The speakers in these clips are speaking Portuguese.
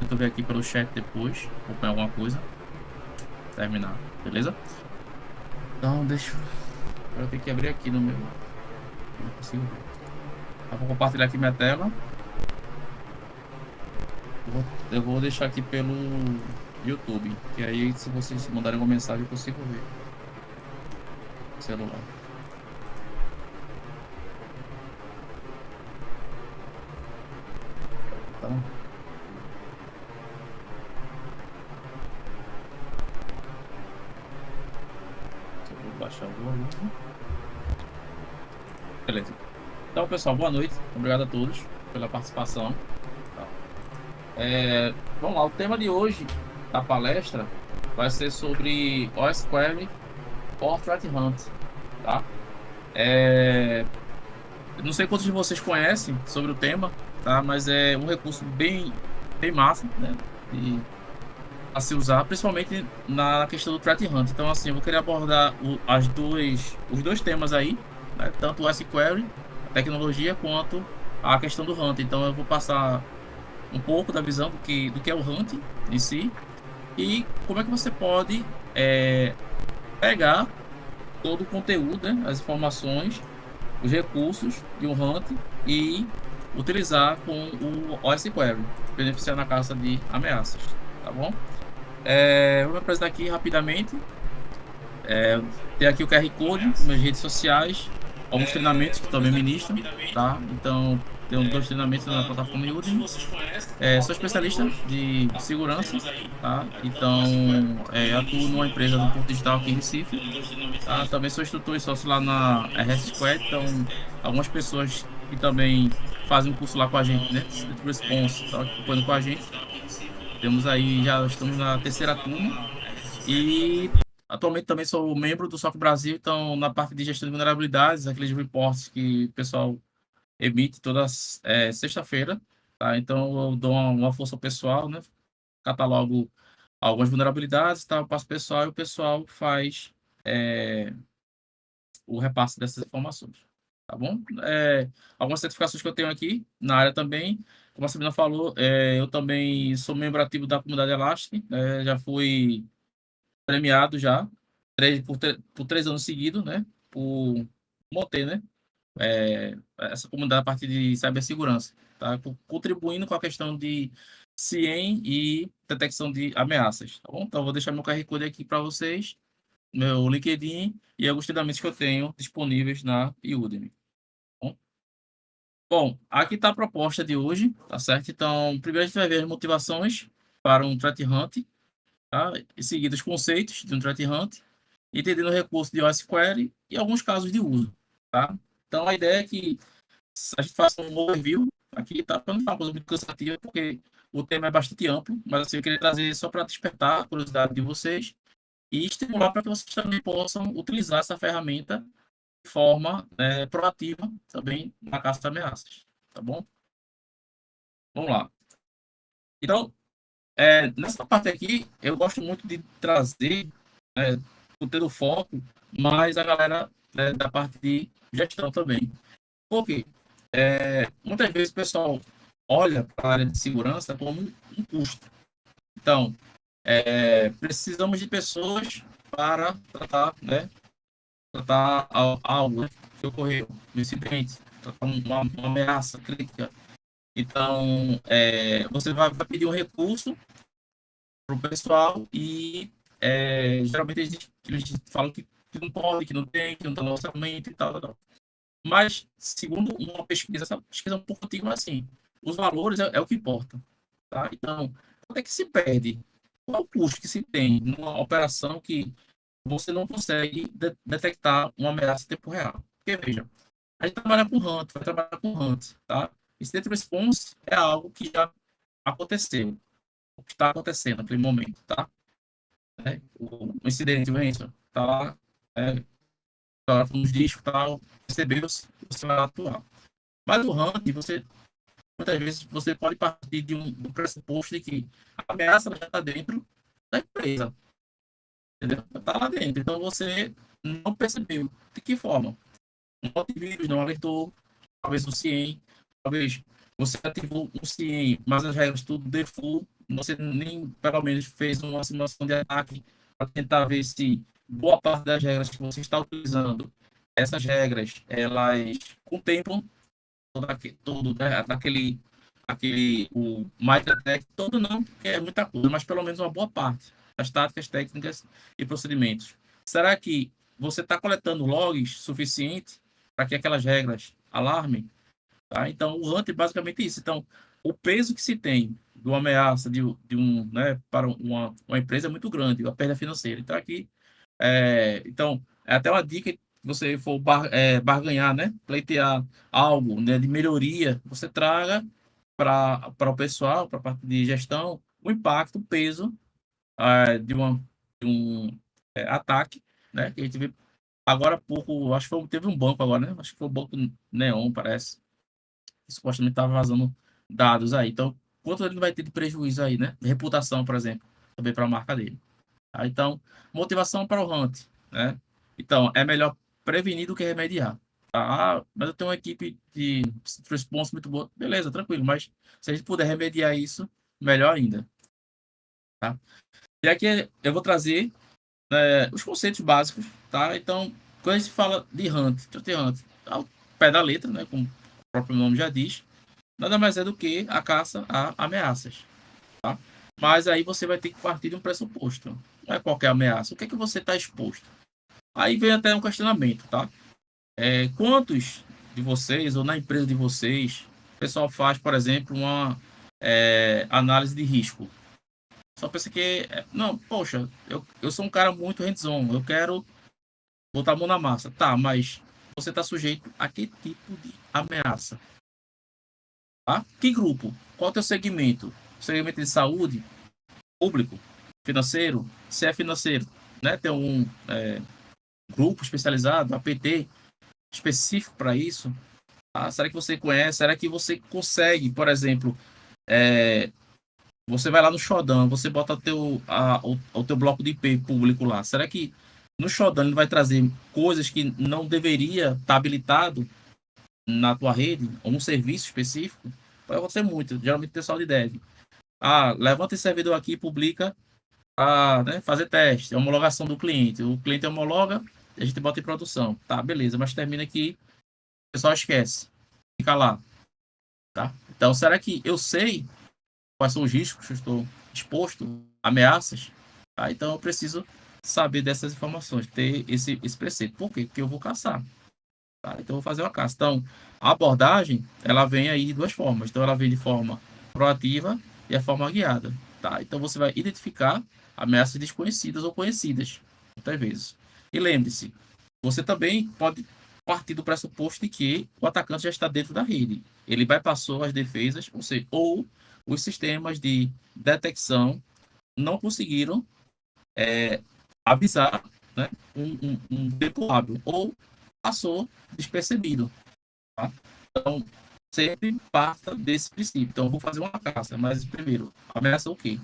tento ver aqui pelo chat depois, acompanhar alguma coisa. Terminar, beleza? Então, deixa eu ter que abrir aqui no meu. Não consigo ver. Eu vou compartilhar aqui minha tela. Eu vou deixar aqui pelo YouTube, que aí se vocês mandarem uma mensagem eu consigo ver. Celular. Tá? Eu vou baixar o volume. Beleza. Então, pessoal, boa noite. Obrigado a todos pela participação. Tá. Vamos lá, o tema de hoje da palestra vai ser sobre OSQuery Portrait Hunt, tá? Não sei quantos de vocês conhecem sobre o tema, tá? Mas é um recurso bem massa, né? A se usar, principalmente na questão do Threat Hunt. Então, assim, eu vou querer abordar os dois temas aí, né? Tanto o SQL, a tecnologia, quanto a questão do Hunt. Então, eu vou passar um pouco da visão do que é o Hunt em si e como é que você pode pegar todo o conteúdo, né? As informações, os recursos de um Hunt e utilizar com o OSQuery, beneficiar na caça de ameaças, tá bom? Vou me apresentar aqui rapidamente. Tem aqui o QR Code, minhas redes sociais, alguns treinamentos que também ministro, tá? Então, tem dois treinamentos na plataforma Udemy. Sou especialista de segurança, tá? Então, atuo numa empresa do Porto Digital aqui em Recife. Tá? Também sou instrutor e sócio lá na RS Squad, então, algumas pessoas que também fazem um curso lá com a gente, né? Incident Response, tá acompanhando com a gente. Temos aí, já estamos na terceira turma. E atualmente também sou membro do SOC Brasil, então na parte de gestão de vulnerabilidades, aqueles reports que o pessoal emite toda sexta-feira, tá? Então eu dou uma força ao pessoal, né? Catalogo algumas vulnerabilidades, tá? Eu passo ao pessoal e o pessoal faz é, o repasse dessas informações, tá bom? Algumas certificações que eu tenho aqui na área também, como a Sabrina falou, eu também sou membro ativo da comunidade Elastic, já fui premiado já, por 3 anos seguidos, né? Por manter, né? Essa comunidade a partir de cibersegurança, tá? Contribuindo com a questão de CIEM e detecção de ameaças, tá bom? Então, eu vou deixar meu QR Code aqui para vocês, meu LinkedIn e alguns treinamentos que eu tenho disponíveis na Udemy. Tá bom? Bom, aqui está a proposta de hoje, tá certo? Então, primeiro a gente vai ver as motivações para um threat hunt, tá? Em seguida, os conceitos de um threat hunt, entendendo o recurso de OSQuery e alguns casos de uso, tá? Então, a ideia é que a gente faça um overview aqui, tá? Para não ficar uma coisa muito cansativa, porque o tema é bastante amplo, mas assim, eu queria trazer só para despertar a curiosidade de vocês e estimular para que vocês também possam utilizar essa ferramenta de forma proativa também na caça de ameaças, tá bom? Vamos lá. Então, nessa parte aqui, eu gosto muito de trazer tendo foco, mas a galera da parte de gestão também. Por quê? Muitas vezes o pessoal olha para a área de segurança como um custo. Então, precisamos de pessoas para tratar algo, né, que ocorreu, um incidente, tratar uma ameaça crítica. Então, você vai pedir um recurso para o pessoal e geralmente eles falam que não pode, que não tem, que não está no orçamento e tal. Mas, segundo uma pesquisa, essa pesquisa é um pouco antiga, mas assim, os valores é o que importa, tá? Então, quanto é que se perde? Qual é o custo que se tem numa operação que você não consegue detectar uma ameaça em tempo real? Porque, veja, a gente trabalha com Hunt, vai trabalhar com Hunt, tá? Incident Response é algo que já aconteceu, o que está acontecendo naquele momento, tá? O incidente, o Ransom, tá lá, tá nos discos, tal, recebeu-se, você vai atuar. Mas o Hunt, muitas vezes, você pode partir do pressuposto de que a ameaça já está dentro da empresa, entendeu? Está lá dentro. Então, você não percebeu. De que forma? Um antivírus não alertou, talvez o CIEM, talvez você ativou o CIEM, mas as regras tudo default, você nem pelo menos fez uma simulação de ataque para tentar ver se boa parte das regras que você está utilizando, essas regras, elas contemplam todo né, o MicroTech, todo não, que é muita coisa, mas pelo menos uma boa parte das táticas, técnicas e procedimentos. Será que você está coletando logs suficientes para que aquelas regras alarmem? Tá? Então, o Hunt é basicamente isso. Então, o peso que se tem de uma ameaça né, para uma empresa é muito grande, a perda financeira. Então, aqui, então, é até uma dica, se você for barganhar, né, pleitear algo, né, de melhoria, você traga para o pessoal, para a parte de gestão, o impacto, o peso de um ataque, né, que a gente vê agora há pouco, acho que teve um banco agora, né, acho que foi o Banco Neon, parece, supostamente estava vazando dados aí. Então, quanto ele não vai ter de prejuízo aí, né? De reputação, por exemplo, também para a marca dele. Tá? Então, motivação para o hunt, né? Então, é melhor prevenir do que remediar. Tá? Ah, mas eu tenho uma equipe de response muito boa. Beleza, tranquilo. Mas se a gente puder remediar isso, melhor ainda. Tá? E aqui eu vou trazer os conceitos básicos, tá? Então, quando a gente fala de hunt, ao pé da letra, né? Como o próprio nome já diz, nada mais é do que a caça a ameaças, tá? Mas aí você vai ter que partir de um pressuposto. Não é qualquer ameaça. O que é que você está exposto? Aí vem até um questionamento, tá? Quantos de vocês, ou na empresa de vocês, o pessoal faz, por exemplo, uma análise de risco? Só pensa que, não, poxa, eu sou um cara muito hands-on, eu quero botar a mão na massa. Tá, mas você está sujeito a que tipo de ameaça? Tá? Que grupo? Qual é o teu segmento? Segmento de saúde, público, financeiro? Se é financeiro, né? Tem um grupo especializado, APT, específico para isso? Ah, será que você conhece? Será que você consegue, por exemplo, você vai lá no Shodan, você bota o teu bloco de IP público lá. Será que no Shodan ele vai trazer coisas que não deveria estar habilitado na tua rede, ou um serviço específico? Pode acontecer muito, geralmente o pessoal de dev. Ah, levanta esse servidor aqui e publica para, né, fazer teste, homologação do cliente. O cliente homologa, a gente bota em produção. Tá, beleza, mas termina aqui, o pessoal esquece. Fica lá, tá? Então, será que eu sei quais são os riscos que eu estou exposto, ameaças? Tá? Então, eu preciso saber dessas informações, ter esse preceito. Por quê? Porque eu vou caçar. Tá? Então, eu vou fazer uma caça. Então, a abordagem, ela vem aí de duas formas. Então, ela vem de forma proativa e a forma guiada. Tá? Então, você vai identificar ameaças desconhecidas ou conhecidas, muitas vezes. E lembre-se, você também pode partir do pressuposto de que o atacante já está dentro da rede. Ele bypassou as defesas, ou os sistemas de detecção não conseguiram avisar, né, um tempo hábil, ou passou despercebido. Tá? Então, sempre parta desse princípio. Então, eu vou fazer uma caça, mas primeiro, ameaça o quê?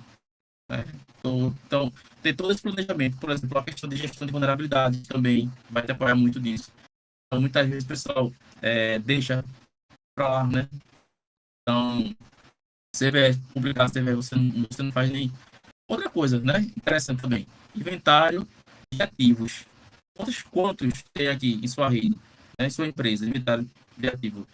Né? Então, tem todo esse planejamento. Por exemplo, a questão de gestão de vulnerabilidade também vai te apoiar muito nisso. Então, muitas vezes o pessoal deixa para lá, né? Então, você vê publicar, você não faz nem outra coisa, né? Interessante também. Inventário de ativos. Quantos tem aqui em sua rede, né? Em sua empresa, inventário de ativos?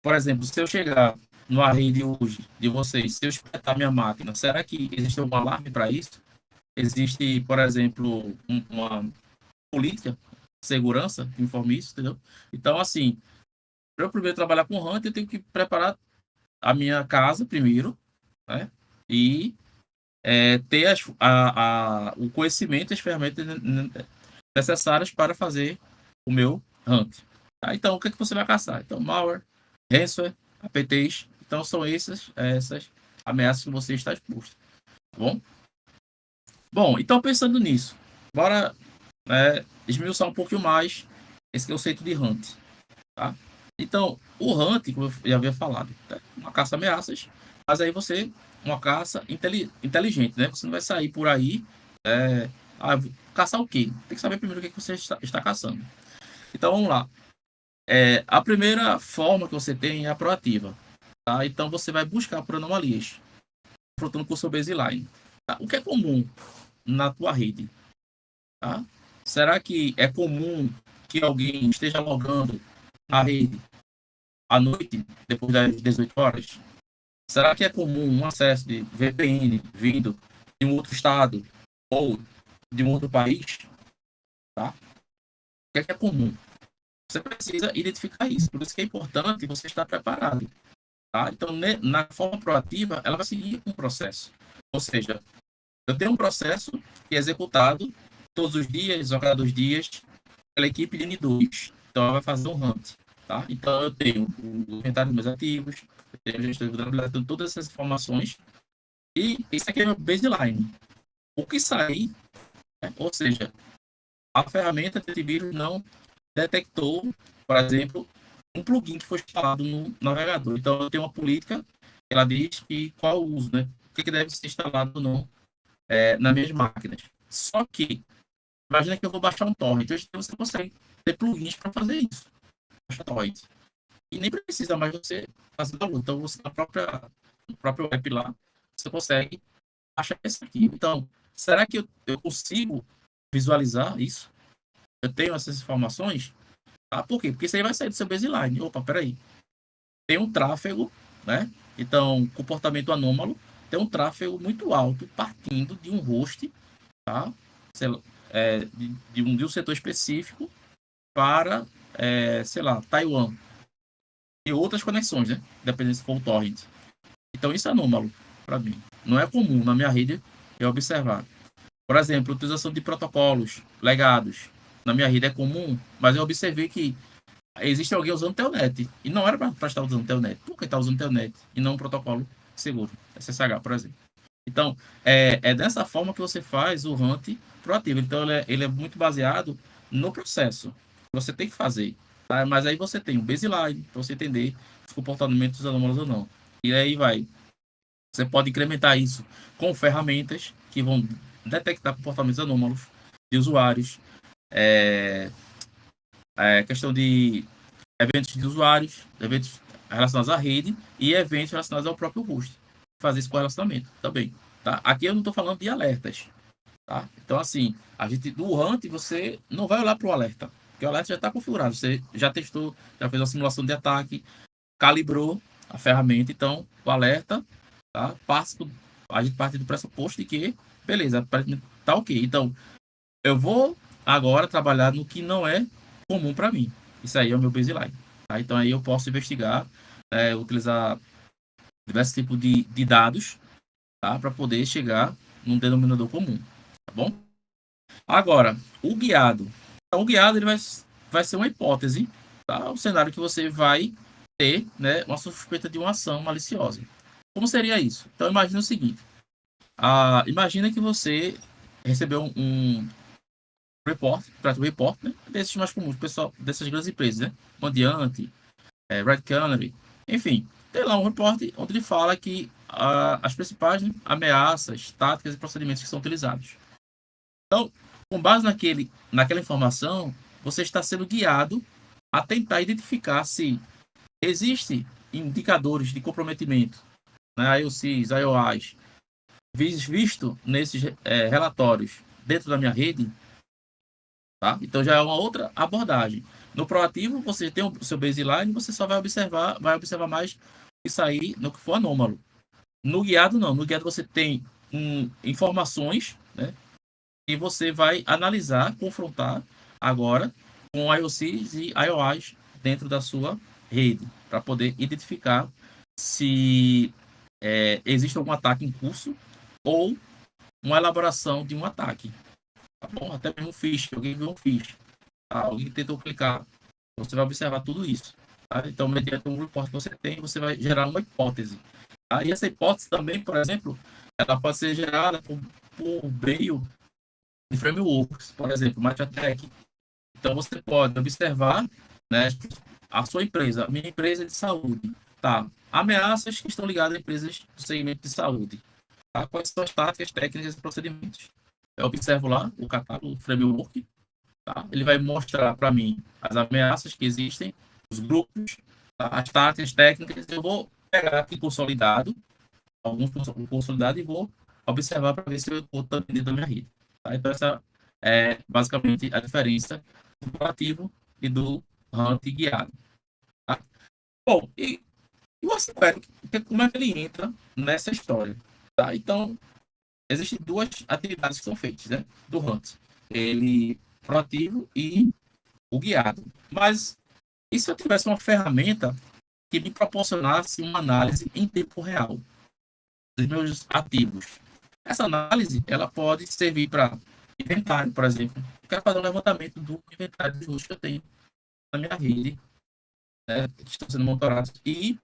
Por exemplo, se eu chegar numa rede hoje de vocês, se eu espetar minha máquina, será que existe algum alarme para isso? Existe, por exemplo, uma política de segurança que informe isso, entendeu? Então, assim, para eu primeiro trabalhar com Hunter, eu tenho que preparar a minha casa primeiro, né? E ter o conhecimento e as ferramentas necessárias para fazer o meu hunt. Tá? Então, o que, é que você vai caçar? Então, malware, ransomware, APTs. Então, são essas ameaças que você está exposto. Tá bom? Bom, então pensando nisso, bora esmiuçar um pouquinho mais esse conceito de hunt. Tá? Então, o hunt, como eu já havia falado, é uma caça ameaças, mas aí uma caça inteligente, né? Você não vai sair por aí, caçar o quê? Tem que saber primeiro o que, é que você está caçando. Então, vamos lá. A primeira forma que você tem é a proativa. Tá? Então, você vai buscar por anomalias. confrontando com o seu baseline. Tá? O que é comum na tua rede? Tá? Será que é comum que alguém esteja logando na rede à noite, depois das 18 horas? Será que é comum um acesso de VPN vindo de um outro estado ou de um outro país? Tá? O que é comum? Você precisa identificar isso. Por isso que é importante você estar preparado. Tá? Então, na forma proativa, ela vai seguir um processo. Ou seja, eu tenho um processo que é executado todos os dias, ou a cada 2 dias, pela equipe de N2. Então, ela vai fazer um hunt. Tá? Então, eu tenho o inventário dos meus ativos, eu tenho a gestão de vulnerabilidade, tenho todas essas informações. E isso aqui é meu baseline. O que sair, né? Ou seja, a ferramenta de antivírus não detectou, por exemplo, um plugin que foi instalado no navegador. Então, eu tenho uma política, ela diz que qual o uso, né? O que deve ser instalado ou não nas minhas máquinas. Só que, imagina que eu vou baixar um torrent. Hoje você consegue ter plugins para fazer isso. Baixar torrent. E nem precisa mais você fazer download. Então, você no próprio app lá, você consegue achar esse arquivo. Então, será que eu consigo visualizar isso? Eu tenho essas informações? Ah, por quê? Porque isso aí vai sair do seu baseline. Opa, peraí. Tem um tráfego, né? Então, comportamento anômalo, tem um tráfego muito alto partindo de um host, tá? Sei lá, de um setor específico para, sei lá, Taiwan. E outras conexões, né? Dependendo se for o torrent. Então, isso é anômalo para mim. Não é comum na minha rede eu observar. Por exemplo, utilização de protocolos legados. Na minha rede é comum, mas eu observei que existe alguém usando Telnet. E não era para estar usando Telnet. Por que está usando Telnet? E não um protocolo seguro. SSH, por exemplo. Então, é dessa forma que você faz o hunt proativo. Então, ele é muito baseado no processo que você tem que fazer. Tá? Mas aí você tem o baseline, para você entender os comportamentos anômalos ou não. E aí vai. Você pode incrementar isso com ferramentas que vão detectar comportamentos anômalos de usuários. Questão de eventos de usuários, eventos relacionados à rede e eventos relacionados ao próprio host. Fazer esse correlacionamento também. Tá? Aqui eu não estou falando de alertas. Tá? Então, assim, a gente do Hunt você não vai olhar para o alerta, porque o alerta já está configurado. Você já testou, já fez uma simulação de ataque, calibrou a ferramenta. Então, o alerta, tá? A gente parte do pressuposto de que, beleza, aparentemente tá ok. Então, eu vou agora trabalhar no que não é comum para mim. Isso aí é o meu baseline. Tá? Então aí eu posso investigar, utilizar diversos tipos de dados, tá? Para poder chegar num denominador comum. Tá bom? Agora, o guiado. Então, o guiado ele vai ser uma hipótese, tá? O cenário que você vai ter, né, uma suspeita de uma ação maliciosa. Como seria isso? Então imagina o seguinte. Imagina que você recebeu um report, né? Desses mais comuns, pessoal, dessas grandes empresas, né? Mandiant, Red Canary, enfim, tem lá um report onde ele fala que as principais, né, ameaças, táticas e procedimentos que são utilizados. Então, com base naquela informação, você está sendo guiado a tentar identificar se existem indicadores de comprometimento, né, IOCs, IOIs, visto nesses relatórios dentro da minha rede. Tá? Então já é uma outra abordagem. No proativo, você tem o seu baseline, você só vai observar mais isso aí no que for anômalo. No guiado, não. No guiado você tem informações, né? E você vai analisar, confrontar agora com IOCs e IOIs dentro da sua rede, para poder identificar se existe algum ataque em curso ou uma elaboração de um ataque. Tá bom? Até mesmo um phishing, alguém viu um phishing. Tá? Alguém tentou clicar. Você vai observar tudo isso. Tá? Então, mediante um report que você tem, você vai gerar uma hipótese. Tá? E essa hipótese também, por exemplo, ela pode ser gerada por meio de frameworks, por exemplo, Matiatec. Então, você pode observar, né, a sua empresa, a minha empresa de saúde. Tá? Ameaças que estão ligadas a empresas do segmento de saúde. Tá? Quais são as táticas, técnicas e procedimentos? Eu observo lá o catálogo, o framework. Tá? Ele vai mostrar para mim as ameaças que existem, os grupos, tá? As táticas técnicas. Eu vou pegar aqui consolidado alguns consolidados e vou observar para ver se eu estou dentro da minha rede. Tá? Então, essa é basicamente a diferença do proativo e do hunt guiado. Tá? Bom, e o ACQuery, como é que ele entra nessa história? Tá? Então, existem duas atividades que são feitas, né? Do hunt. Ele proativo e o guiado. Mas e se eu tivesse uma ferramenta que me proporcionasse uma análise em tempo real dos meus ativos? Essa análise ela pode servir para inventário, por exemplo. Eu quero fazer um levantamento do inventário de juros que eu tenho na minha rede, né, que estão sendo monitorados, e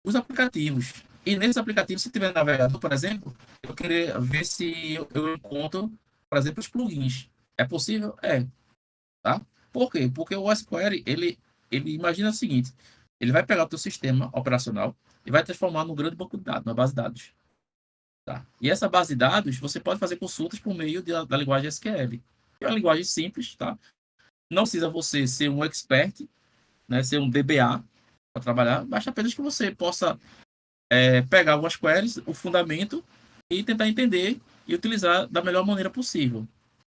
os aplicativos. E nesses aplicativos, se tiver navegador, por exemplo, eu queria ver se eu encontro, por exemplo, os plugins. É possível? É, tá? Por quê? Porque o SQL, ele imagina o seguinte, ele vai pegar o teu sistema operacional e vai transformar num grande banco de dados, uma base de dados. Tá? E essa base de dados, você pode fazer consultas por meio da linguagem SQL. É uma linguagem simples, tá? Não precisa você ser um expert, né, ser um DBA para trabalhar, basta apenas que você possa pegar algumas queries, o fundamento, e tentar entender e utilizar da melhor maneira possível.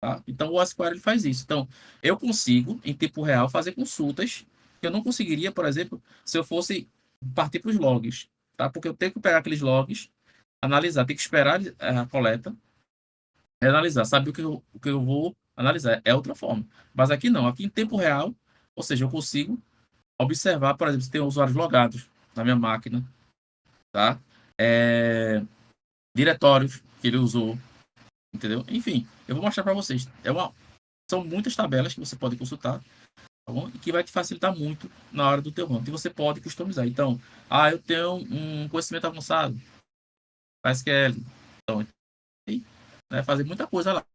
Tá? Então, o SQL ele faz isso. Então, eu consigo, em tempo real, fazer consultas que eu não conseguiria, por exemplo, se eu fosse partir para os logs. Tá? Porque eu tenho que pegar aqueles logs, analisar, tenho que esperar a coleta, e analisar, sabe o que eu vou analisar. É outra forma. Mas aqui não, aqui em tempo real, ou seja, eu consigo observar, por exemplo, se tem usuários logados na minha máquina, tá? Diretórios que ele usou, entendeu? Enfim, eu vou mostrar para vocês. São muitas tabelas que você pode consultar, tá bom? E que vai te facilitar muito na hora do teu ranking. E você pode customizar. Então, eu tenho um conhecimento avançado, SQL, então, né, fazer muita coisa lá.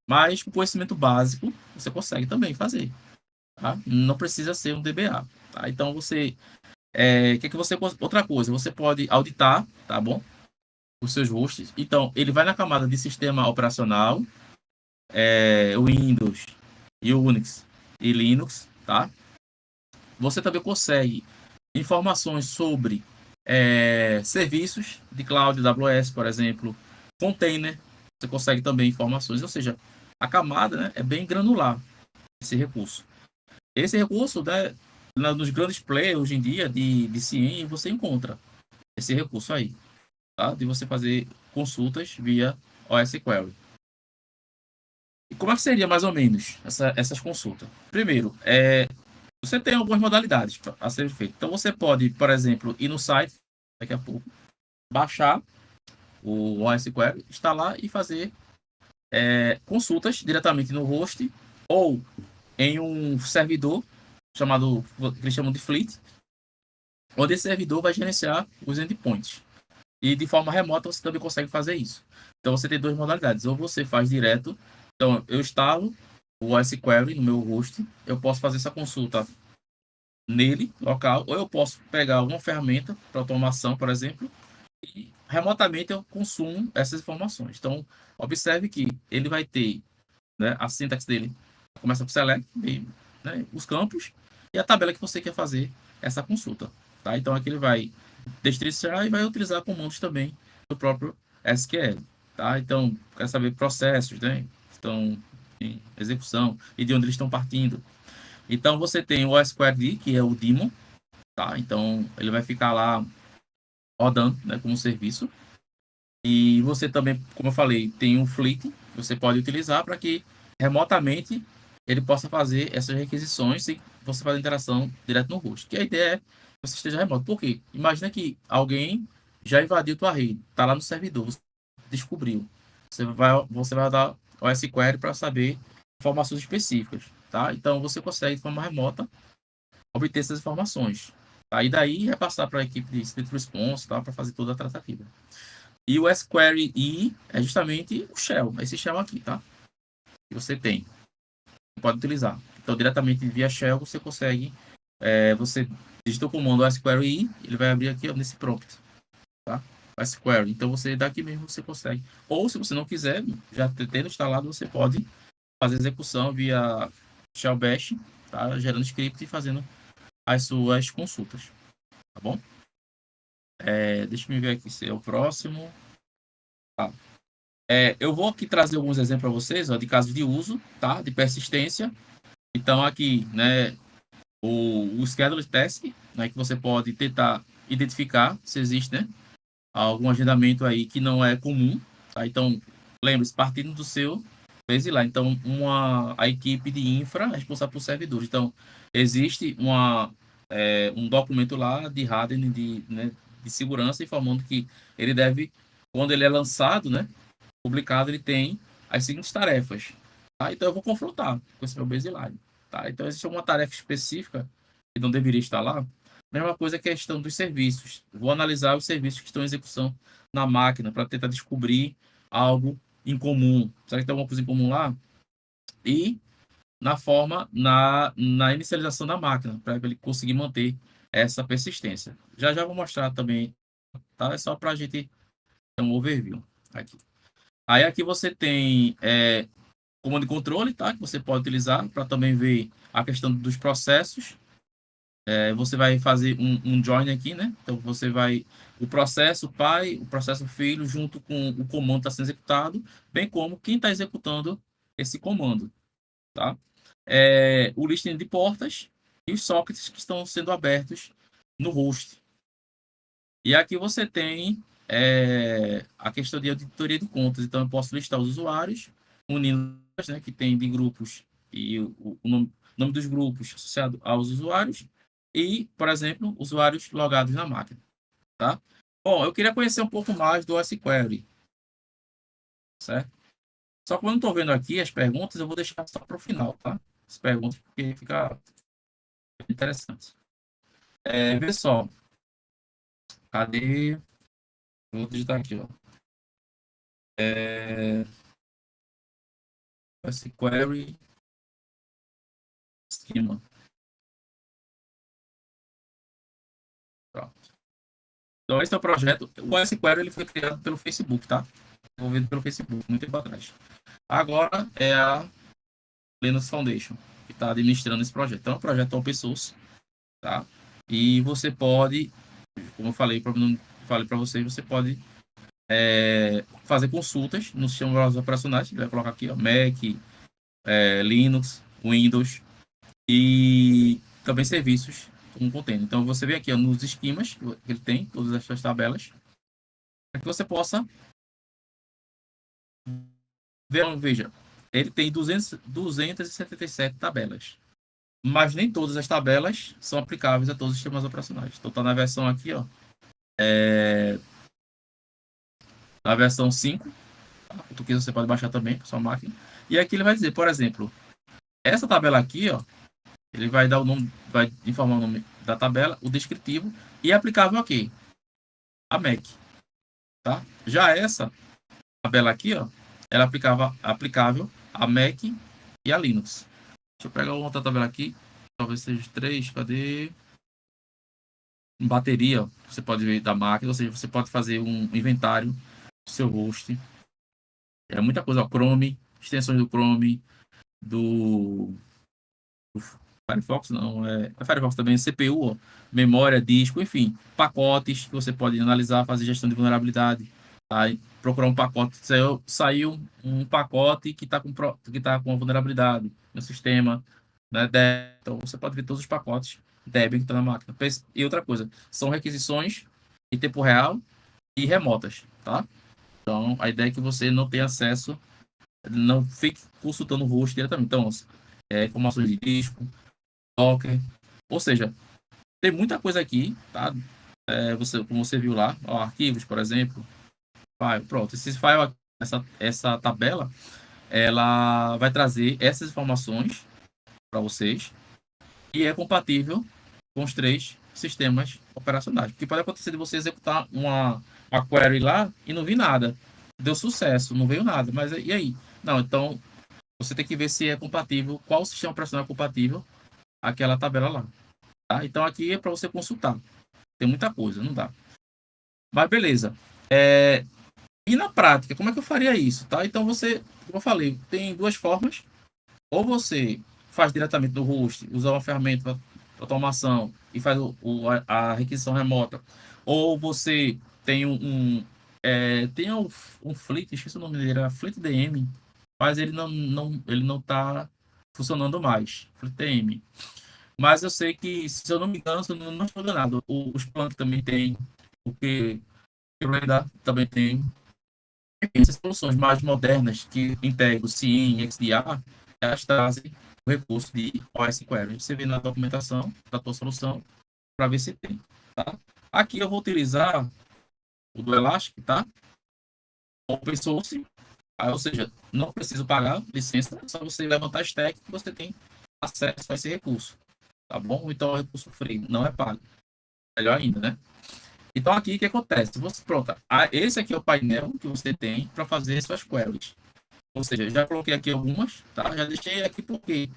Mas com conhecimento básico, você consegue também fazer, tá? Não precisa ser um DBA, tá? Então, que você, outra coisa, você pode auditar, tá bom? Os seus hosts. Então, ele vai na camada de sistema operacional, Windows, Unix e Linux, tá? Você também consegue informações sobre serviços de cloud, AWS, por exemplo, container, você consegue também informações, ou seja, a camada, né, é bem granular, esse recurso. Esse recurso, né, nos grandes players hoje em dia de CIEM, você encontra esse recurso aí, tá? De você fazer consultas via OS Query. E como é que seria mais ou menos essas consultas? Primeiro, você tem algumas modalidades a ser feito. Então você pode, por exemplo, ir no site daqui a pouco, baixar o OS Query, instalar e fazer consultas diretamente no host ou em um servidor chamado, que eles chamam de Fleet, onde esse servidor vai gerenciar os endpoints. E de forma remota você também consegue fazer isso. Então você tem duas modalidades. Ou você faz direto, então eu instalo o OS Query no meu host, eu posso fazer essa consulta nele, local, ou eu posso pegar alguma ferramenta para automação, por exemplo, e remotamente eu consumo essas informações. Então, observe que ele vai ter, né, a sintaxe dele começa com select, né, os campos e a tabela que você quer fazer essa consulta. Tá? Então, aqui ele vai destrinchar e vai utilizar comandos também do próprio SQL. Tá? Então, quer saber processos, né, estão em execução e de onde eles estão partindo. Então, você tem o SQLD, que é o daemon, tá? Então, ele vai ficar lá rodando, né, como serviço. E você também, como eu falei, tem um Fleet que você pode utilizar para que remotamente ele possa fazer essas requisições e você fazer interação direto no host. Que a ideia é que você esteja remoto. Por quê? Imagina que alguém já invadiu tua rede, está lá no servidor, você descobriu. Você vai dar o SQL para saber informações específicas, tá? Então você consegue de forma remota obter essas informações. Tá? E daí repassar para a equipe de incident response, tá? Para fazer toda a tratativa. E o SQL é justamente o shell, esse shell aqui, tá? Que você tem, você pode utilizar. Então, diretamente via shell, você consegue, você digita o comando SQL ele vai abrir aqui ó, nesse prompt, tá? SQL. Então, você daqui mesmo você consegue. Ou, se você não quiser, já tendo instalado, você pode fazer execução via shell bash, tá? Gerando script e fazendo as suas consultas, tá bom? Deixa eu ver aqui se é o próximo. Tá. Eu vou aqui trazer alguns exemplos para vocês, ó, de casos de uso, tá? De persistência. Então, aqui, né, o Schedule Task, né, que você pode tentar identificar se existe, né, algum agendamento aí que não é comum, tá? Então, lembre-se, partindo do seu baseline. Então, a equipe de infra é responsável por servidores. Então, existe um documento lá de hardening, né, de segurança, informando que ele deve, quando ele é lançado, né, publicado, ele tem as seguintes tarefas. Tá? Então, eu vou confrontar com esse meu baseline. Tá? Então, existe uma tarefa específica que não deveria estar lá. Mesma coisa que a questão dos serviços. Vou analisar os serviços que estão em execução na máquina para tentar descobrir algo em comum. Será que tem alguma coisa em comum lá? E na inicialização da máquina, para ele conseguir manter essa persistência. Já já vou mostrar também, tá? É só para a gente ter um overview aqui. Aí aqui você tem comando de controle, tá? Que você pode utilizar para também ver a questão dos processos. Você vai fazer um join aqui, né? Então você vai o processo pai, o processo filho, junto com o comando que está sendo executado, bem como quem está executando esse comando, tá? O listing de portas e os sockets que estão sendo abertos no host. E aqui você tem a questão de auditoria de contas. Então eu posso listar os usuários, unindo, né, que tem de grupos e o nome dos grupos associado aos usuários e, por exemplo, usuários logados na máquina, tá? Bom, eu queria conhecer um pouco mais do SQL, certo? Só que eu não estou vendo aqui as perguntas, eu vou deixar só para o final, tá? As perguntas, porque fica interessante. Vê só, cadê? Vou digitar aqui, ó. SQL Schema. Pronto. Então, esse é o projeto. O SQL ele foi criado pelo Facebook, tá? Desenvolvido pelo Facebook, muito tempo atrás. Agora é a Linux Foundation que está administrando esse projeto. Então, é um projeto open source, tá? E você pode, como eu falei para vocês, você pode fazer consultas no sistema operacionais. Vai colocar aqui, ó, Mac, Linux, Windows e também serviços como container. Então, você vê aqui, ó, nos esquemas que ele tem, todas essas tabelas, para que você possa ver, veja, ele tem 277 tabelas, mas nem todas as tabelas são aplicáveis a todos os sistemas operacionais. Então, está na versão aqui, ó, na versão 5, tá? O que você pode baixar também para sua máquina. E aqui ele vai dizer, por exemplo, essa tabela aqui, ó, ele vai dar o nome, vai informar o nome da tabela, o descritivo e é aplicável aqui, a Mac, tá? Já essa tabela aqui, ó, ela é aplicável a Mac e a Linux. Deixa eu pegar outra tabela aqui, talvez seja 3, cadê? Bateria, ó, você pode ver da máquina, ou seja, você pode fazer um inventário do seu host. É muita coisa, ó, Chrome, extensões do Chrome, do Firefox, não, Firefox também, CPU, ó, memória, disco, enfim, pacotes que você pode analisar, fazer gestão de vulnerabilidade, tá? E procurar um pacote, saiu um pacote que está que tá com uma vulnerabilidade no sistema, né? Então você pode ver todos os pacotes Debian que estão na máquina. E outra coisa, são requisições em tempo real e remotas, tá? Então a ideia é que você não tenha acesso, não fique consultando o host diretamente. Então, informações de disco, Docker. Ou seja, tem muita coisa aqui, tá? Como você viu lá, ó, arquivos, por exemplo, file, pronto. Esse file aqui, essa tabela, ela vai trazer essas informações para vocês e é compatível com os 3 sistemas operacionais. Porque pode acontecer de você executar uma query lá e não vir nada. Deu sucesso, não veio nada. Mas e aí? Não, então você tem que ver se é compatível, qual sistema operacional é compatível àquela tabela lá. Tá? Então aqui é para você consultar. Tem muita coisa, não dá. Mas beleza. E na prática, como é que eu faria isso? Tá? Então você, como eu falei, tem 2 formas. Ou você faz diretamente do host, usa uma ferramenta de automação e faz a requisição remota. Ou você tem tem um Fleet, esqueci o nome dele, era Fleet DM, mas ele não tá funcionando mais, Fleet DM. Mas eu sei que, se eu não me engano, se eu não estou enganado, os Splunk também tem, porque o Radar também tem. Essas soluções mais modernas que integram o CIEM e XDR, elas trazem o recurso de OS Query. Você vê na documentação da tua solução para ver se tem, tá? Aqui eu vou utilizar o do Elastic, tá? Open source, ou seja, não preciso pagar licença, é só você levantar a stack que você tem acesso a esse recurso, tá bom? Então é um recurso free, não é pago. Melhor ainda, né? Então aqui o que acontece? Você, pronto, esse aqui é o painel que você tem para fazer suas queries. Ou seja, já coloquei aqui algumas, tá? Já deixei aqui porque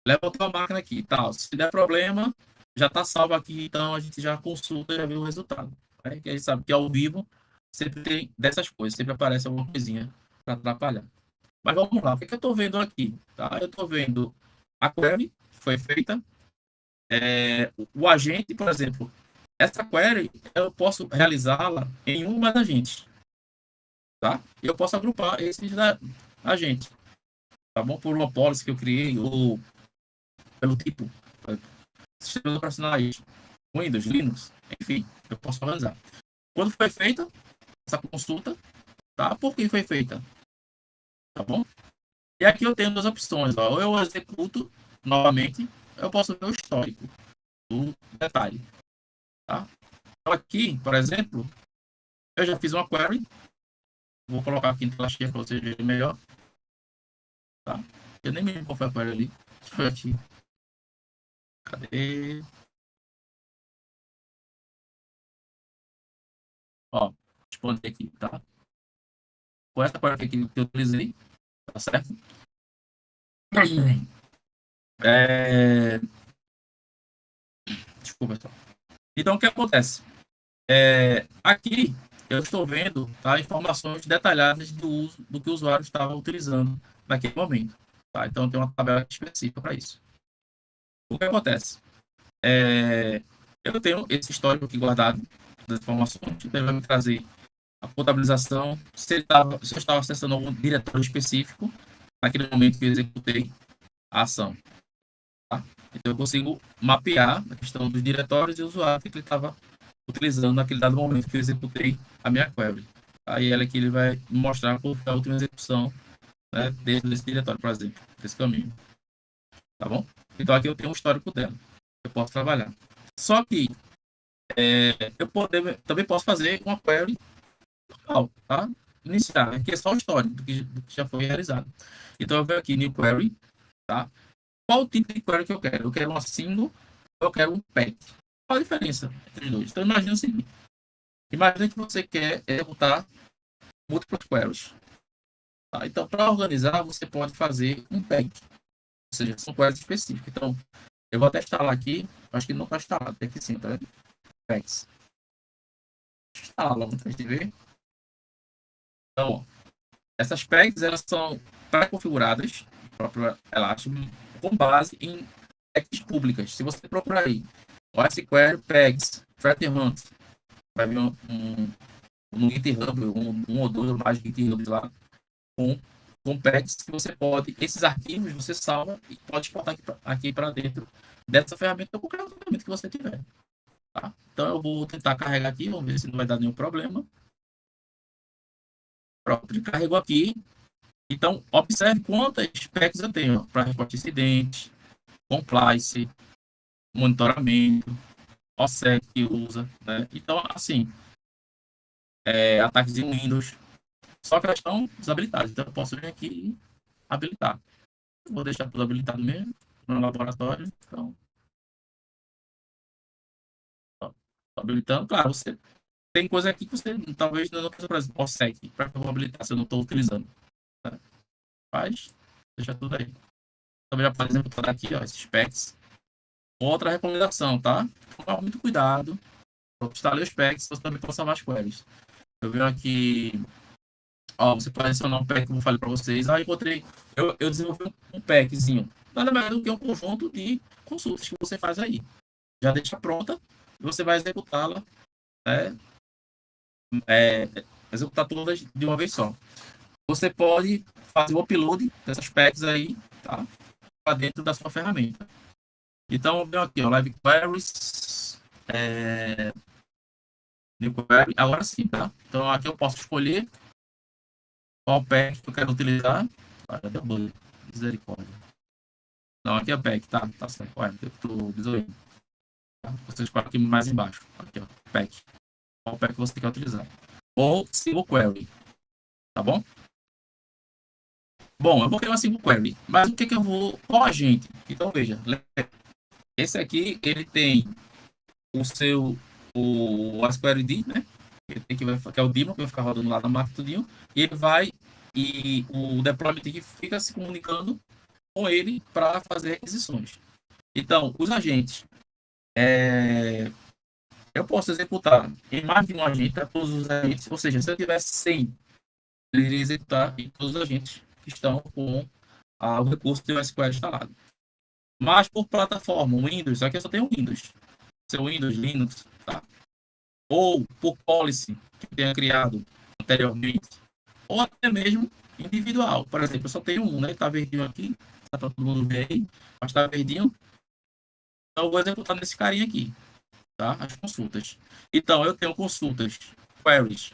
levantou a máquina aqui e tal. Se der problema, já está salvo aqui, então a gente já consulta e já vê o resultado. Né? Que a gente sabe que ao vivo sempre tem dessas coisas, sempre aparece alguma coisinha para atrapalhar. Mas vamos lá, o que, que eu estou vendo aqui? Tá? Eu estou vendo a query que foi feita, o agente, por exemplo, essa query eu posso realizá-la em uma das agentes, tá? Eu posso agrupar esses da agente, tá bom? Por uma policy que eu criei ou pelo tipo, sistemas operacionais, Windows, Linux, enfim, eu posso organizar. Quando foi feita essa consulta, tá? Por que foi feita, tá bom? E aqui eu tenho duas opções, ó. Ou eu executo novamente, eu posso ver o histórico do detalhe, tá? Então aqui, por exemplo, eu já fiz uma query, vou colocar aqui em tela cheia para vocês verem melhor, tá? Eu nem me lembro qual foi a query ali. Deixa eu ver aqui. Cadê? Ó, responder aqui, tá? Com essa query aqui que eu utilizei, tá certo? É... Desculpa, pessoal. Então, o que acontece? Aqui eu estou vendo, tá, informações detalhadas do uso do que o usuário estava utilizando naquele momento. Tá? Então, tem uma tabela específica para isso. O que acontece? Eu tenho esse histórico aqui guardado das informações, então ele vai me trazer a contabilização, se eu estava acessando algum diretório específico naquele momento que eu executei a ação. Tá? Então, eu consigo mapear a questão dos diretórios e o usuário que ele estava utilizando naquele dado momento que eu executei a minha query. Aí ela aqui ele vai mostrar qual foi a última execução, né, dentro desse diretório, por exemplo, desse caminho. Tá bom? Então aqui eu tenho um histórico dela. Eu posso trabalhar. Só que também posso fazer uma query local, tá? Iniciar. Aqui é só o histórico do que já foi realizado. Então eu venho aqui New Query, tá? Qual o tipo de query que eu quero? Eu quero uma single ou eu quero um pack? Qual a diferença entre os dois? Então imagina o seguinte. Imagina que você quer executar múltiplas queries. Tá? Então, para organizar, você pode fazer um pack, ou seja, são queries específicas. Então, eu vou até instalar aqui, acho que não está instalado, tem aqui sim, tá vendo? Packs. Instalar logo para a gente ver. Então, ó, essas packs elas são pré-configuradas, próprio Elastic, com base em packs públicas. Se você procurar aí, OS Query Packs, Threat Hunt, vai vir no GitHub, um ou dois ou mais GitHubs lá, com, com packs que você pode, esses arquivos você salva e pode exportar aqui para dentro dessa ferramenta ou qualquer outra ferramenta que você tiver. Tá? Então eu vou tentar carregar aqui, vamos ver se não vai dar nenhum problema. Pronto, ele carregou aqui. Então, observe quantas packs eu tenho para reporte de incidentes, compliance, monitoramento, OSEC que usa. Né? Então, assim, ataques em Windows, só que elas estão desabilitadas. Então, eu posso vir aqui e habilitar. Vou deixar tudo habilitado mesmo no laboratório. Então, ó, habilitando. Claro, você tem coisa aqui que você talvez não precisa, por exemplo, OSEC, para que eu vou habilitar se eu não estou utilizando. Né? Faz, deixa tudo aí. Também já, por exemplo, tá aqui, ó, esses packs. Outra recomendação, tá? Tomar muito cuidado. Eu instalei os packs, você também pode salvar as queries. Eu venho aqui, ó, você pode adicionar um pack, como eu falei para vocês. Ah, encontrei, eu desenvolvi um packzinho. Nada mais do que um conjunto de consultas que você faz aí. Já deixa pronta e você vai executá-la né, é, executar todas de uma vez só. Você pode fazer o upload dessas packs aí, tá? Para dentro da sua ferramenta. Então, vem aqui, ó, Live Queries, New Query, agora sim, tá? Então, aqui eu posso escolher qual pack que eu quero utilizar. Olha, deu bug. Misericórdia. Não, aqui é pack, tá? Tá certo. Ué, eu tô desoindo. Tá? Você escolhe aqui mais embaixo. Aqui, ó, pack. Qual pack você quer utilizar? Ou single query, tá bom? Bom, eu vou criar uma single query, mas o que que eu vou... Qual agente? Então, veja, esse aqui, ele tem o seu... O SQLD, né? Que é o daemon, que vai ficar rodando lá na máquina tudinho, e ele vai... E o deployment que fica se comunicando com ele para fazer requisições. Então, os agentes, é, eu posso executar em mais de um agente para todos os agentes, ou seja, se eu tivesse 100, ele iria executar em todos os agentes que estão com o recurso do SQL instalado. Mas por plataforma, Windows, aqui eu só tenho Windows, seu Windows, Linux, tá? Ou por policy que tenha criado anteriormente, ou até mesmo individual. Por exemplo, eu só tenho um, né? Tá verdinho aqui, tá para todo mundo ver aí, mas tá verdinho. Então eu vou executar nesse carinha aqui, tá? As consultas. Então eu tenho consultas, queries,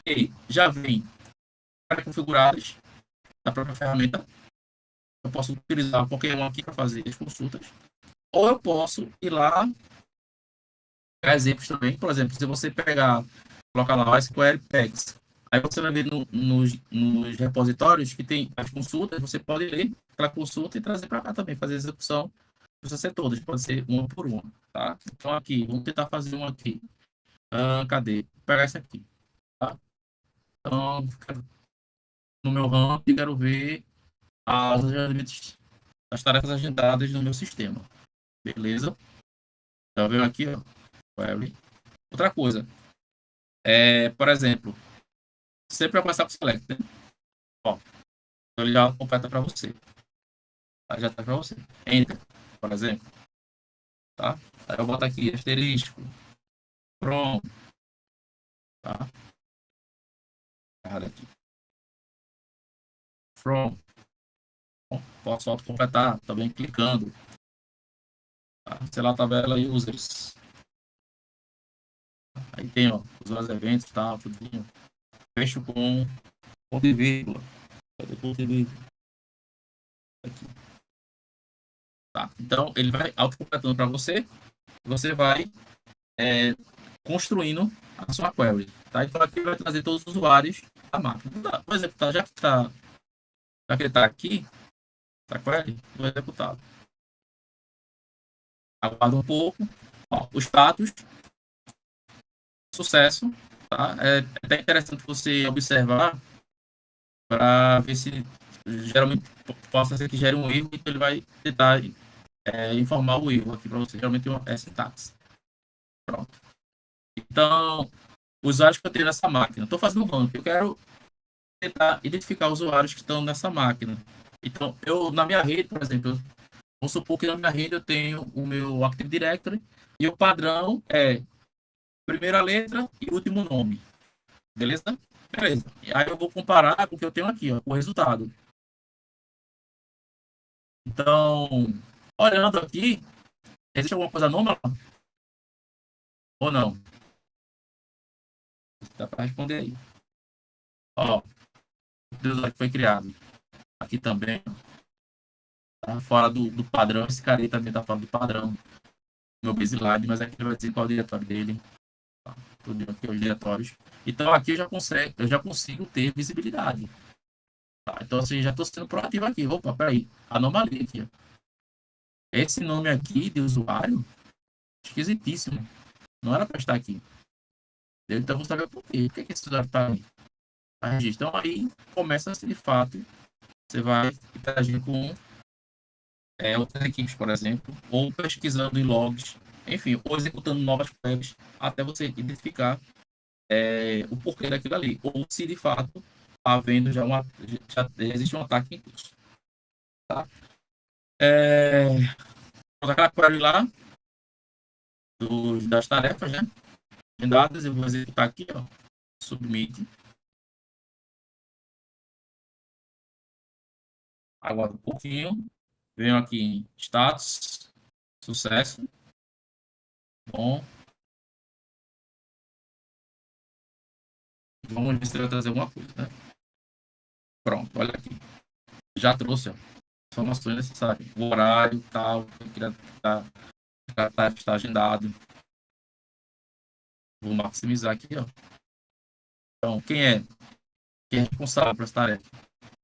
que já vêm pré-configuradas na própria ferramenta. Eu posso utilizar qualquer um aqui para fazer as consultas. Ou eu posso ir lá, pegar exemplos também. Por exemplo, se você pegar, colocar lá o SQL Packs, aí você vai ver nos repositórios que tem as consultas, você pode ler aquela consulta e trazer para cá também, fazer a execução. Não precisa ser todas, pode ser uma por uma, tá? Então aqui, vamos tentar fazer uma aqui. Cadê? Vou pegar essa aqui, tá? Então, no meu RAM, eu quero ver as tarefas agendadas no meu sistema. Beleza? Tá vendo aqui, ó? Query. Outra coisa, por exemplo, sempre vai começar com select, né? Ó, então ele já completa para você. Tá? Já tá para você. Enter, por exemplo, tá? Aí eu boto aqui asterisco, from, tá? Errado aqui. From. Bom, posso auto-completar também clicando. Tá? Sei lá, tabela users. Aí tem, ó, os eventos, tá? Tudinho. Fecho com ponto e vírgula. Cadê ponto e vírgula? Aqui. Tá? Então, ele vai autocompletando para você. Você vai construindo a sua query. Tá? Então, aqui vai trazer todos os usuários da máquina. Tá, vou executar, já que ele está aqui, a query, vou executar. Aguarda um pouco. Ó, o status, sucesso. Tá? É até interessante você observar para ver se geralmente possa ser que gere um erro, então ele vai tentar informar o erro aqui para você. Geralmente é sintaxe. Pronto. Então, usuários que eu tenho nessa máquina. Estou fazendo um ranking. Eu quero tentar identificar usuários que estão nessa máquina. Então, eu na minha rede, por exemplo, vamos supor que na minha rede eu tenho o meu Active Directory e o padrão é primeira letra e último nome. Beleza? Beleza. E aí eu vou comparar com o que eu tenho aqui, ó, o resultado. Então, olhando aqui, existe alguma coisa anômala ou não? Dá para responder aí. Ó, o usuário que foi criado. Aqui também, tá fora do padrão. Esse cara aí também tá fora do padrão. Meu baseline, mas aqui ele vai dizer qual é o diretório dele. Tá? Tudo aqui os diretórios. Então aqui eu já consigo ter visibilidade. Tá? Então assim, já estou sendo proativo aqui. Opa, peraí. Anomalia aqui. Ó. Esse nome aqui de usuário, esquisitíssimo. Não era para estar aqui. Então vou saber por quê. Por que esse usuário está aí? Tá registro. Então aí começa de fato. Você vai interagir com outras equipes, por exemplo, ou pesquisando em logs, enfim, ou executando novas queries até você identificar o porquê daquilo ali, ou se de fato havendo já existe um ataque em curso. Tá? Aquela query lá das tarefas, né? agendadas, eu vou executar aqui, ó, submit, aguardo um pouquinho, venho aqui em status, sucesso, bom, vamos ver se ele vai trazer alguma coisa, né? Pronto, olha aqui, já trouxe, ó, informações necessárias, o horário, tal, que está agendado, vou maximizar aqui, ó. Então, quem é responsável por essa tarefa,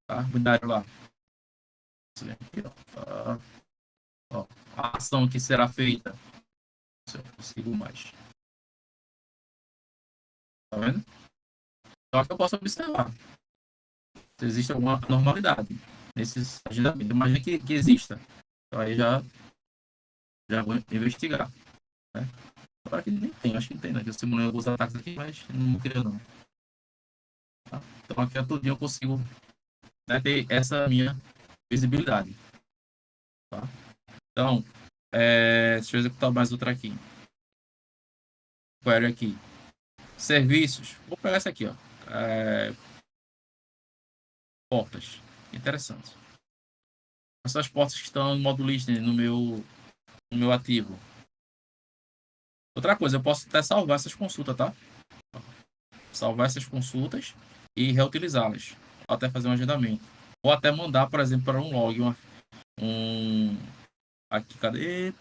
tá? O binário lá, aqui, ó. Ó, a ação que será feita, se eu consigo mais, tá vendo? Só que eu posso observar se existe alguma normalidade nesses agendamentos. Imagina que exista. Então aí já vou investigar, né? Agora que nem tem, acho que tem, né? Eu simulei alguns ataques aqui, mas não queria não. Tá? Então aqui a tudinho eu consigo, né, ter essa minha visibilidade, tá? Então, deixa eu executar mais outra aqui. Query aqui. Serviços. Vou pegar essa aqui, ó. Portas. Interessante. Essas portas que estão no modo listening no meu ativo. Outra coisa, eu posso até salvar essas consultas, tá? Salvar essas consultas e reutilizá-las. Ou até fazer um agendamento. Ou até mandar, por exemplo, para um log. Aqui, cadê?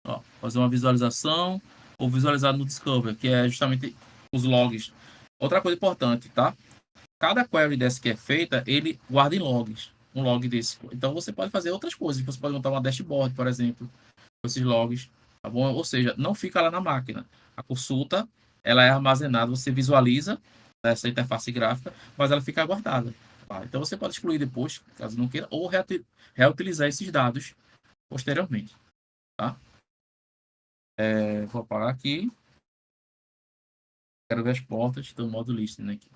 Ó, fazer uma visualização. Ou visualizar no Discover, que é justamente os logs. Outra coisa importante, tá? Cada query dessa que é feita, ele guarda em logs. Um log desse. Então você pode fazer outras coisas. Você pode montar uma dashboard, por exemplo, com esses logs, tá bom? Ou seja, não fica lá na máquina. A consulta, ela é armazenada, você visualiza essa interface gráfica, mas ela fica guardada. Tá? Então você pode excluir depois, caso não queira, ou reutilizar esses dados posteriormente, tá? Vou apagar aqui. Quero ver as portas do modo listening aqui.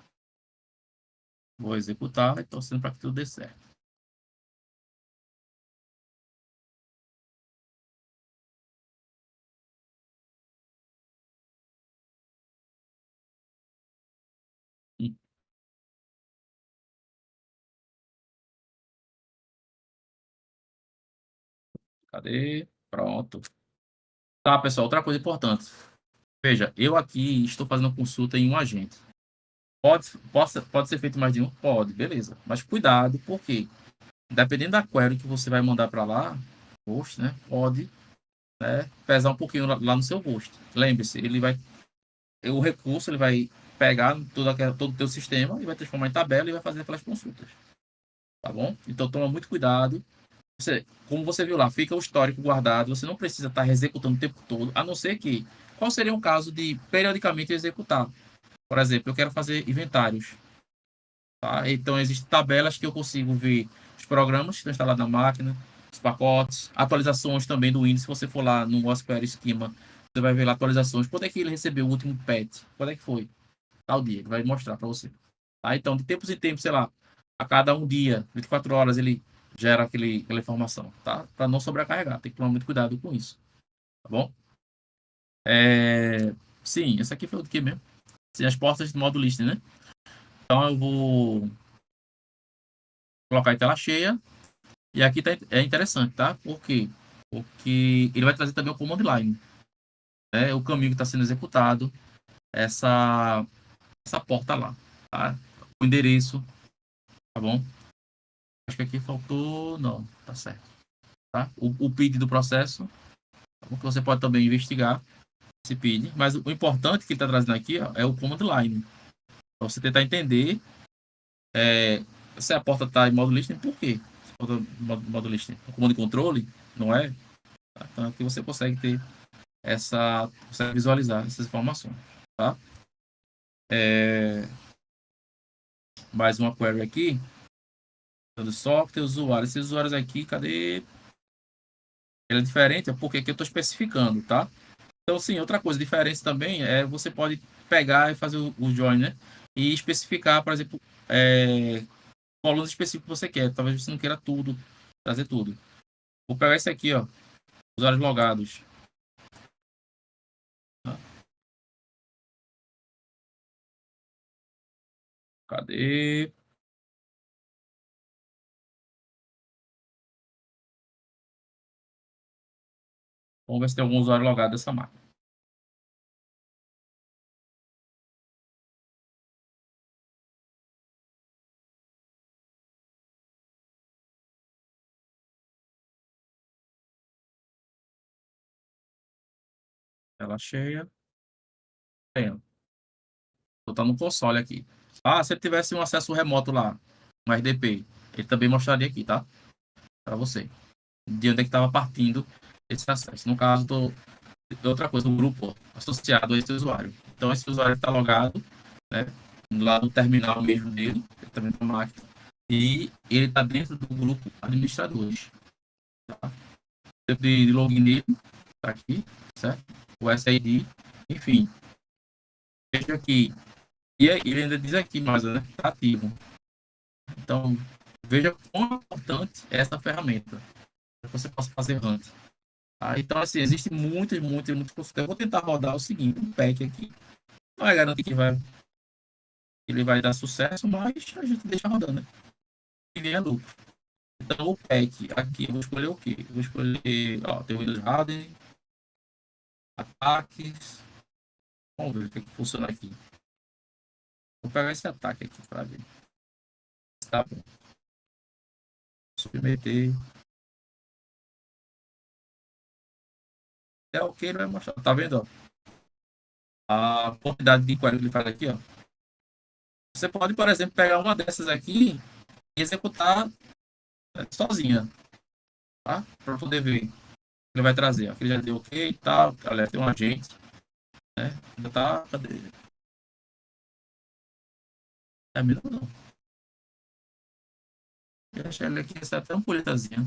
Vou executar e torcendo para que tudo dê certo. Cadê? Pronto. Tá, pessoal, outra coisa importante. Veja, eu aqui estou fazendo consulta em um agente. Pode ser feito mais de um? Pode, beleza. Mas cuidado, porque dependendo da query que você vai mandar para lá, host, né? Pode, né, pesar um pouquinho lá no seu host. Lembre-se, o recurso ele vai pegar todo o teu sistema e vai transformar em tabela e vai fazer aquelas consultas. Tá bom? Então toma muito cuidado. Como você viu lá, fica o histórico guardado, você não precisa estar executando o tempo todo, a não ser que, qual seria um caso de periodicamente executar? Por exemplo, eu quero fazer inventários, tá? Então, existem tabelas que eu consigo ver os programas que estão instalados na máquina, os pacotes, atualizações também do Windows. Se você for lá no SQL Schema, você vai ver lá atualizações. Quando é que ele recebeu o último patch? Quando é que foi? Tal dia, ele vai mostrar para você. Tá? Então, de tempos em tempos, sei lá, a cada um dia, 24 horas, ele gera aquela informação, tá? Para não sobrecarregar, tem que tomar muito cuidado com isso, tá bom? Sim, essa aqui foi o que mesmo? Sim, as portas do modo listening, né? Então eu vou colocar em tela cheia. E aqui é interessante, tá? Por quê? Porque ele vai trazer também o command line, né? O caminho que está sendo executado, essa, essa porta lá, tá? O endereço, tá bom? Acho que aqui faltou. Não, tá certo. Tá? O PID do processo, tá bom? Que você pode também investigar esse PID. Mas o importante que ele está trazendo aqui ó, é o command line. Pra você tentar entender se a porta está em modo listening, por quê? Se a porta modo listening, o comando de controle, não é? Tá? Então aqui você consegue ter consegue visualizar essas informações, tá? Mais uma query aqui, do software, usuário. Esses usuários aqui, cadê? Ele é diferente, é porque aqui eu estou especificando, tá? Então, sim, outra coisa diferente também é você pode pegar e fazer o join, né? E especificar, por exemplo, colunas específicas que você quer. Talvez você não queira tudo, trazer tudo. Vou pegar esse aqui, ó, usuários logados. Tá? Cadê? Vamos ver se tem algum usuário logado dessa máquina. Tela cheia. Tem. Vou botar no console aqui. Ah, se ele tivesse um acesso remoto lá, um RDP, ele também mostraria aqui, tá? Para você. De onde é que estava partindo esse acesso. No caso de outra coisa, um grupo associado a esse usuário. Então, esse usuário está logado, né? Lá no terminal mesmo dele, também na máquina. E ele está dentro do grupo administradores. Tá? De login nele, tá aqui, certo? O SID, enfim. Veja aqui. E aí, ele ainda diz aqui mais, né? Tá ativo. Então, veja quão importante é essa ferramenta para que você possa fazer hunt. Tá? Então, assim, existe muitas consultas. Eu vou tentar rodar o seguinte, um pack aqui. Não é garantir que ele vai dar sucesso, mas a gente deixa rodando, né? E ganha lucro. Então, o pack aqui, eu vou escolher o quê? Eu vou escolher, ó, tem o Windows Harden, ataques. Vamos ver o que funciona aqui. Vou pegar esse ataque aqui para ver. Tá bom. Submeter. É o que ele vai mostrar. Tá vendo, ó? A quantidade de query que ele faz aqui, ó. Você pode, por exemplo, pegar uma dessas aqui e executar sozinha, tá? Para poder ver. Ele vai trazer. Aqui ele já deu ok e tal. Galera, tem um agente, né? Ainda tá. Cadê? É mesmo não. Eu achei ele aqui, essa é até uma poletazinha.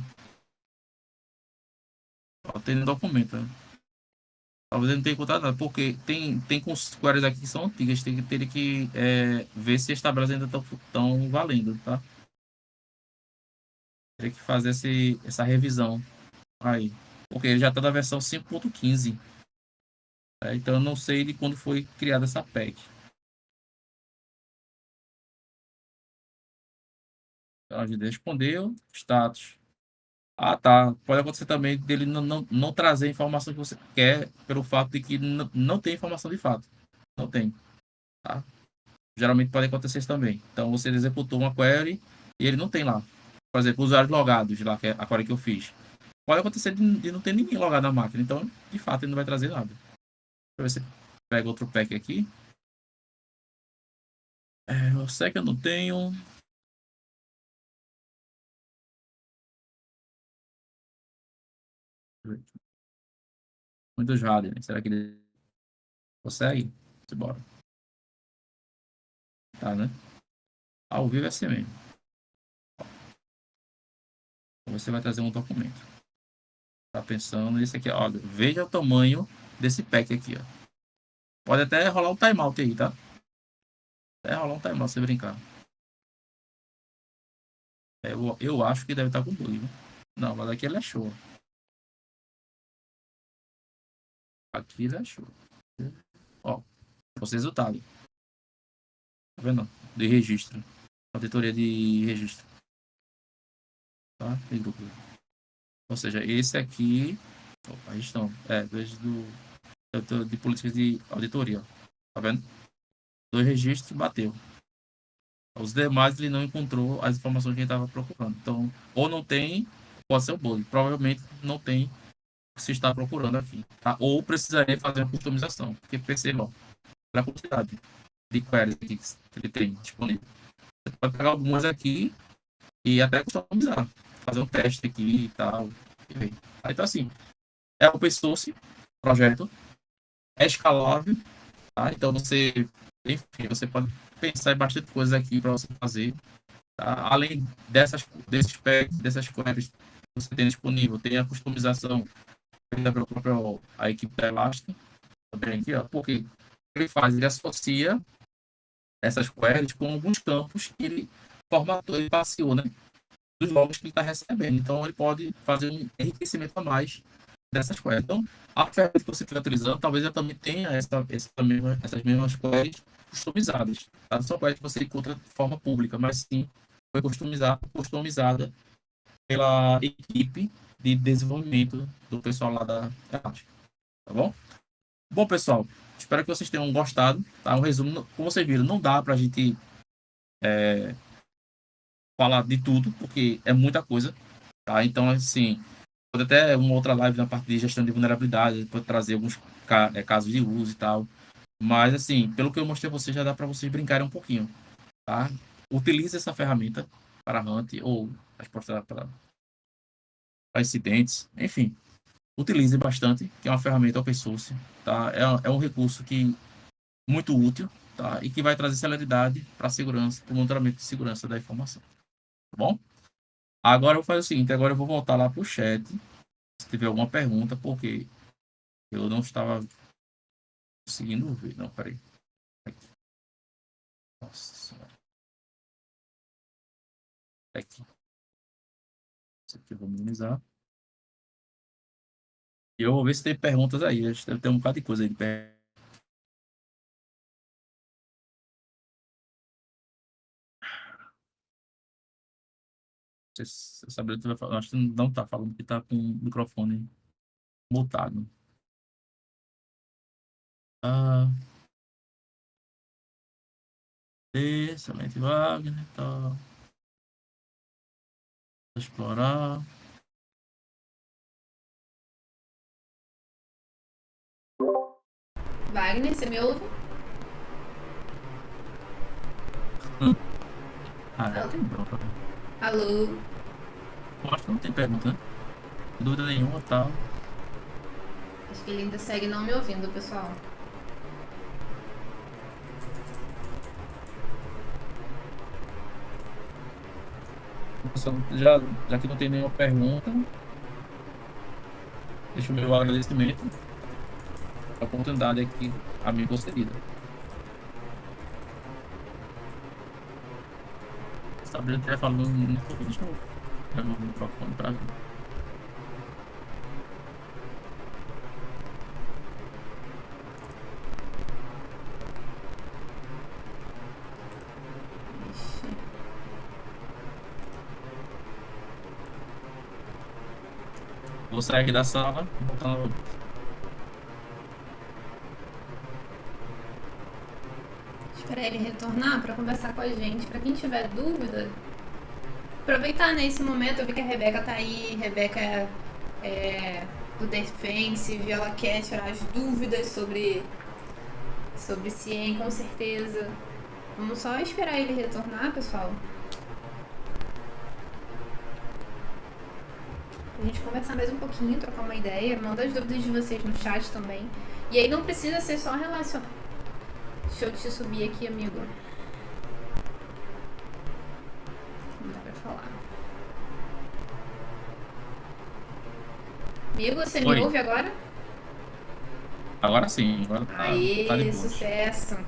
Ó, tem no documento, né? Talvez ele não tenha encontrado nada, porque tem queries aqui que são antigas, tem que ter que ver se as tabelas ainda estão valendo, tá? Teria que fazer essa revisão aí. Porque ele já está na versão 5.15. Então eu não sei de quando foi criada essa pack. Então a gente respondeu. Status. Ah, tá. Pode acontecer também dele não trazer a informação que você quer, pelo fato de que não tem informação de fato. Não tem. Tá? Geralmente pode acontecer isso também. Então você executou uma query e ele não tem lá. Por exemplo, usuários logados, lá, que é a query que eu fiz. Pode acontecer de não ter ninguém logado na máquina. Então, de fato, ele não vai trazer nada. Deixa eu ver se pega outro pack aqui. Eu sei que eu não tenho. Muitos Harden. Será que ele consegue? Bora. Tá, né? Ao vivo é assim mesmo. Você vai trazer um documento. Tá pensando nisso aqui, olha. Veja o tamanho desse pack aqui, ó. Pode até rolar um timeout aí, tá? Até rolar um timeout se brincar. Eu acho que deve estar com bug, né? Não, mas aqui ele é show. Aqui ele é show. Ó, os resultados. Tá vendo? De registro. Auditoria de registro. Tá? De grupo. Ou seja, esse aqui. Opa, gestão. De políticas de auditoria. Tá vendo? Dois registros, bateu. Os demais ele não encontrou as informações que ele estava procurando. Então, ou não tem, pode ser o bug. Provavelmente não tem o que se está procurando aqui. Tá? Ou precisaria fazer uma customização. Porque perceba, ó, a quantidade de queries aqui que ele tem disponível. Você pode pegar algumas aqui e até customizar. Fazer um teste aqui e tal. E ver. Então, assim, é open source, projeto, é escalável, tá? Então, enfim, você pode pensar em bastante coisas aqui para você fazer. Tá? Além desses packs, dessas queries que você tem disponível, tem a customização feita pela própria a equipe da Elastic, também aqui, ó, porque ele faz, ele associa essas queries com alguns campos que ele formatou, ele passeou, né? Dos logs que ele está recebendo. Então, ele pode fazer um enriquecimento a mais dessas queries. Então, a ferramenta que você estiver utilizando, talvez ela também tenha essas mesmas queries customizadas. Tá? Não são quests que você encontra de forma pública, mas sim foi customizada pela equipe de desenvolvimento do pessoal lá da Elástico. Tá bom? Bom, pessoal, espero que vocês tenham gostado. Tá? Um resumo, como vocês viram, não dá pra gente falar de tudo, porque é muita coisa. Tá? Então, assim, pode até uma outra live na parte de gestão de vulnerabilidade, pode trazer alguns casos de uso e tal. Mas, assim, pelo que eu mostrei a vocês, já dá para vocês brincarem um pouquinho, tá? Utilize essa ferramenta para Hunt ou resposta para incidentes, enfim. Utilize bastante, que é uma ferramenta open source, tá? É um recurso que muito útil, tá? E que vai trazer celeridade para a segurança, para o monitoramento de segurança da informação, tá bom? Agora eu vou fazer o seguinte, agora eu vou voltar lá para o chat, se tiver alguma pergunta, porque eu não estava conseguindo ver. Não, peraí. Nossa senhora. Aqui. Isso aqui eu vou minimizar. E eu vou ver se tem perguntas aí. Acho que deve ter um bocado de coisa aí de perguntas. Você sabe o que vai falar. Acho que não tá falando que tá com o microfone mutado. Ah, excelente, Wagner. Tá. Explorar. Wagner, você me ouve? Ah, tem bronca. Alô? Eu acho que não tem pergunta, né? Dúvida nenhuma, tá? Acho que ele ainda segue não me ouvindo, pessoal. Já que não tem nenhuma pergunta, deixa o meu agradecimento. A oportunidade aqui a mim concedida. Sabrina estiver falando no deixa eu pegar o microfone para ver. Ixi. Vou sair aqui da sala, voltando. Esperar ele retornar para conversar com a gente. Para quem tiver dúvida, aproveitar nesse momento. Eu vi que a Rebeca tá aí. Rebeca é do Defensive. Ela quer tirar as dúvidas sobre CIEM, com certeza. Vamos só esperar ele retornar, pessoal. A gente conversar mais um pouquinho, trocar uma ideia. Manda as dúvidas de vocês no chat também. E aí não precisa ser só relacionado. Deixa eu te subir aqui, amigo. Não dá pra falar. Amigo, você Oi. me ouve agora? Agora sim, agora Aê, tá de boa. sucesso.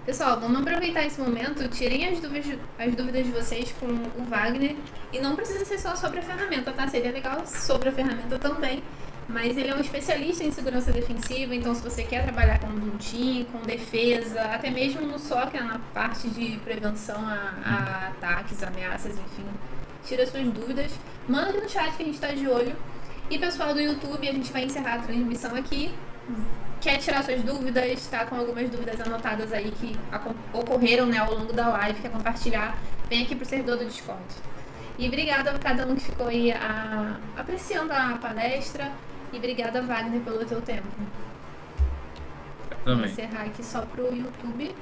Pessoal, vamos aproveitar esse momento. Tirem as dúvidas de vocês com o Wagner. E não precisa ser só sobre a ferramenta, tá? Seria legal sobre a ferramenta também. Mas ele é um especialista em segurança defensiva, então se você quer trabalhar com Ubuntu, com defesa, até mesmo no SOC, na parte de prevenção a ataques, ameaças, enfim, tira suas dúvidas, manda aqui no chat que a gente tá de olho. E pessoal do YouTube, a gente vai encerrar a transmissão aqui. Quer tirar suas dúvidas, tá com algumas dúvidas anotadas aí que ocorreram, né, ao longo da live, quer compartilhar, vem aqui pro servidor do Discord. E obrigada a cada um que ficou aí apreciando a palestra. E obrigada, Wagner, pelo teu tempo. Também. Vou encerrar aqui só pro YouTube.